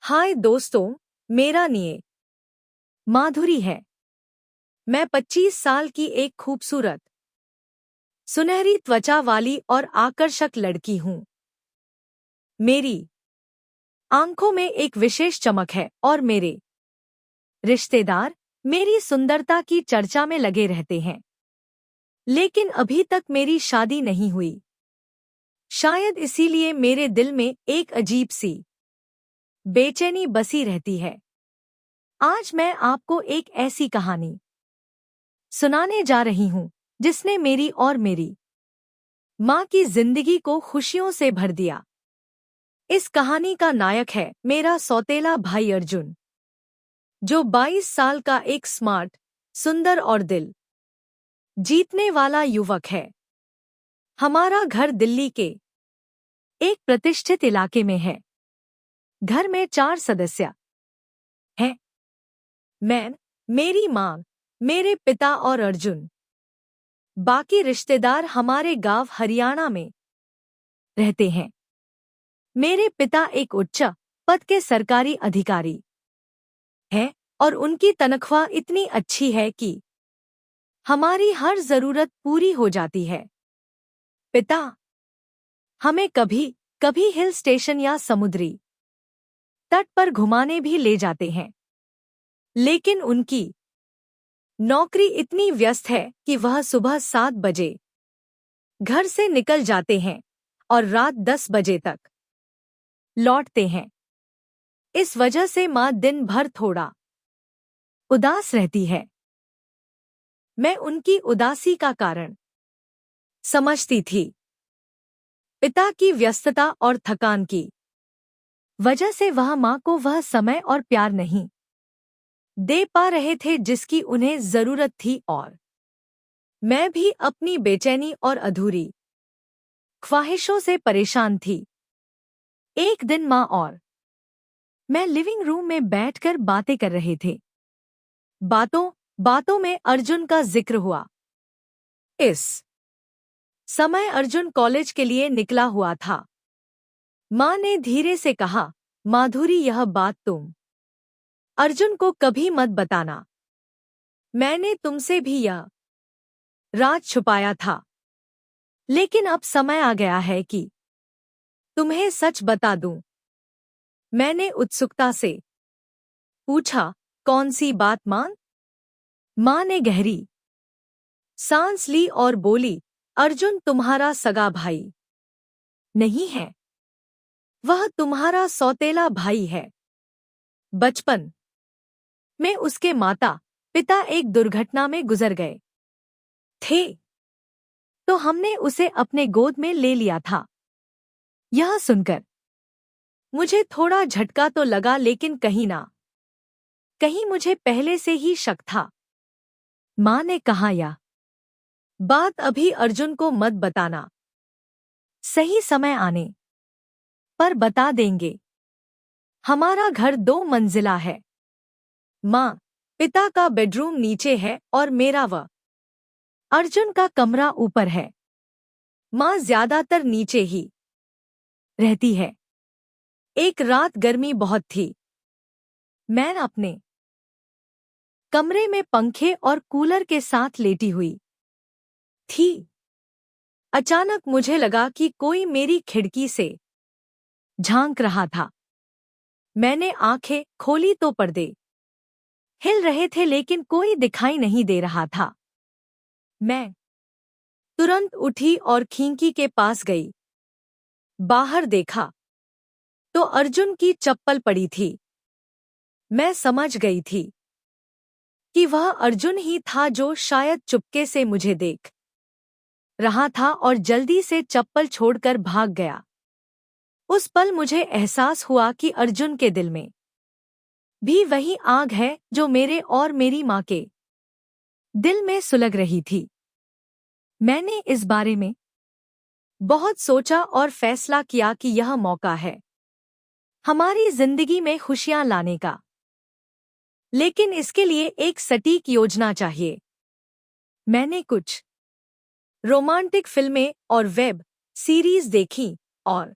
हाय दोस्तों, मेरा निये माधुरी है। मैं 25 साल की एक खूबसूरत, सुनहरी त्वचा वाली और आकर्षक लड़की हूँ। मेरी आंखों में एक विशेष चमक है और मेरे रिश्तेदार मेरी सुंदरता की चर्चा में लगे रहते हैं। लेकिन अभी तक मेरी शादी नहीं हुई। शायद इसीलिए मेरे दिल में एक अजीब सी बेचैनी बसी रहती है। आज मैं आपको एक ऐसी कहानी सुनाने जा रही हूँ जिसने मेरी और मेरी माँ की जिंदगी को खुशियों से भर दिया। इस कहानी का नायक है मेरा सौतेला भाई अर्जुन, जो 22 साल का एक स्मार्ट, सुंदर और दिल जीतने वाला युवक है। हमारा घर दिल्ली के एक प्रतिष्ठित इलाके में है। घर में 4 सदस्य हैं। मैं, मेरी माँ, मेरे पिता और अर्जुन। बाकी रिश्तेदार हमारे गांव हरियाणा में रहते हैं। मेरे पिता एक उच्च पद के सरकारी अधिकारी हैं और उनकी तनख्वाह इतनी अच्छी है कि हमारी हर जरूरत पूरी हो जाती है। पिता हमें कभी कभी हिल स्टेशन या समुद्री तट पर घुमाने भी ले जाते हैं। लेकिन उनकी नौकरी इतनी व्यस्त है कि वह सुबह 7 बजे घर से निकल जाते हैं और रात 10 बजे तक लौटते हैं। इस वजह से माँ दिन भर थोड़ा उदास रहती है। मैं उनकी उदासी का कारण समझती थी। पिता की व्यस्तता और थकान की वजह से वह माँ को वह समय और प्यार नहीं दे पा रहे थे जिसकी उन्हें जरूरत थी, और मैं भी अपनी बेचैनी और अधूरी ख्वाहिशों से परेशान थी। एक दिन माँ और मैं लिविंग रूम में बैठकर बातें कर रहे थे। बातों बातों में अर्जुन का जिक्र हुआ। इस समय अर्जुन कॉलेज के लिए निकला हुआ था। माँ ने धीरे से कहा, माधुरी, यह बात तुम अर्जुन को कभी मत बताना। मैंने तुमसे भी यह राज छुपाया था, लेकिन अब समय आ गया है कि तुम्हें सच बता दूं। मैंने उत्सुकता से पूछा, कौन सी बात माँ? माँ ने गहरी सांस ली और बोली, अर्जुन तुम्हारा सगा भाई नहीं है, वह तुम्हारा सौतेला भाई है। बचपन में उसके माता पिता एक दुर्घटना में गुजर गए थे, तो हमने उसे अपने गोद में ले लिया था। यह सुनकर मुझे थोड़ा झटका तो लगा, लेकिन कहीं ना कहीं मुझे पहले से ही शक था। माँ ने कहा, यह बात अभी अर्जुन को मत बताना, सही समय आने पर बता देंगे। हमारा घर 2 मंजिला है। माँ पिता का बेडरूम नीचे है और मेरा व अर्जुन का कमरा ऊपर है। माँ ज्यादातर नीचे ही रहती है। एक रात गर्मी बहुत थी। मैं अपने कमरे में पंखे और कूलर के साथ लेटी हुई थी। अचानक मुझे लगा कि कोई मेरी खिड़की से झांक रहा था। मैंने आंखें खोली तो पर्दे हिल रहे थे, लेकिन कोई दिखाई नहीं दे रहा था। मैं तुरंत उठी और खिड़की के पास गई। बाहर देखा तो अर्जुन की चप्पल पड़ी थी। मैं समझ गई थी कि वह अर्जुन ही था, जो शायद चुपके से मुझे देख रहा था और जल्दी से चप्पल छोड़कर भाग गया। उस पल मुझे एहसास हुआ कि अर्जुन के दिल में भी वही आग है जो मेरे और मेरी माँ के दिल में सुलग रही थी। मैंने इस बारे में बहुत सोचा और फैसला किया कि यह मौका है हमारी जिंदगी में खुशियां लाने का। लेकिन इसके लिए एक सटीक योजना चाहिए। मैंने कुछ रोमांटिक फिल्में और वेब सीरीज देखी और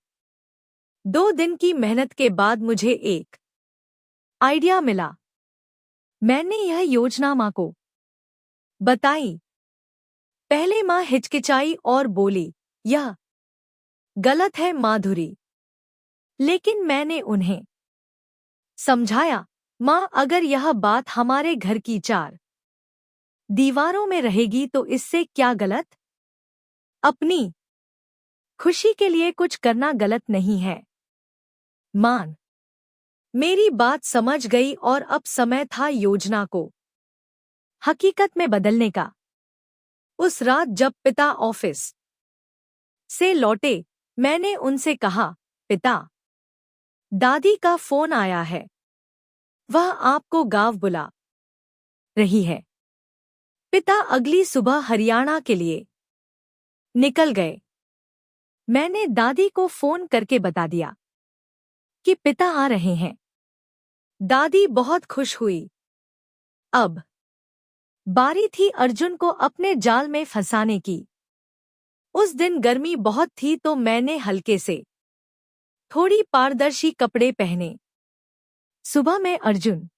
2 दिन की मेहनत के बाद मुझे एक आइडिया मिला। मैंने यह योजना माँ को बताई। पहले माँ हिचकिचाई और बोली, यह गलत है माधुरी। लेकिन मैंने उन्हें समझाया, माँ अगर यह बात हमारे घर की चार दीवारों में रहेगी तो इससे क्या गलत? अपनी खुशी के लिए कुछ करना गलत नहीं है। मान मेरी बात समझ गई और अब समय था योजना को हकीकत में बदलने का। उस रात जब पिता ऑफिस से लौटे, मैंने उनसे कहा, पिता, दादी का फोन आया है। वह आपको गाँव बुला रही है। पिता अगली सुबह हरियाणा के लिए निकल गए। मैंने दादी को फोन करके बता दिया कि पिता आ रहे हैं। दादी बहुत खुश हुई। अब बारी थी अर्जुन को अपने जाल में फंसाने की। उस दिन गर्मी बहुत थी तो मैंने हल्के से थोड़ी पारदर्शी कपड़े पहने। सुबह मैं अर्जुन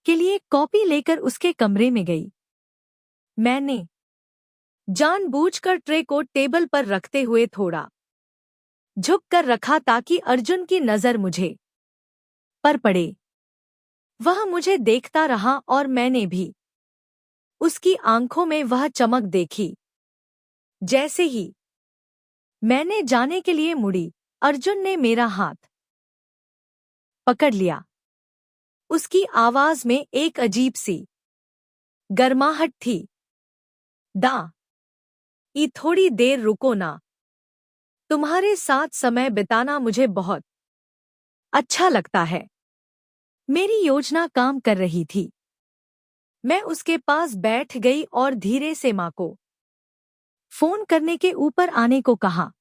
के लिए कॉपी लेकर उसके कमरे में गई। मैंने जानबूझकर ट्रे को टेबल पर रखते हुए थोड़ा झुक कर रखा ताकि अर्जुन की नजर मुझे पर पड़े। वह मुझे देखता रहा और मैंने भी उसकी आंखों में वह चमक देखी। जैसे ही मैंने जाने के लिए मुड़ी, अर्जुन ने मेरा हाथ पकड़ लिया। उसकी आवाज में एक अजीब सी गर्माहट थी। थोड़ी देर रुको ना। तुम्हारे साथ समय बिताना मुझे बहुत अच्छा लगता है। मेरी योजना काम कर रही थी। मैं उसके पास बैठ गई और धीरे से माँ को फोन करने के ऊपर आने को कहा।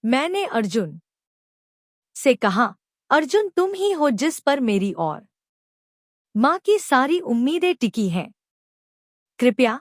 मैंने अर्जुन से कहा, अर्जुन तुम ही हो जिस पर मेरी और माँ की सारी उम्मीदें टिकी हैं। कृपया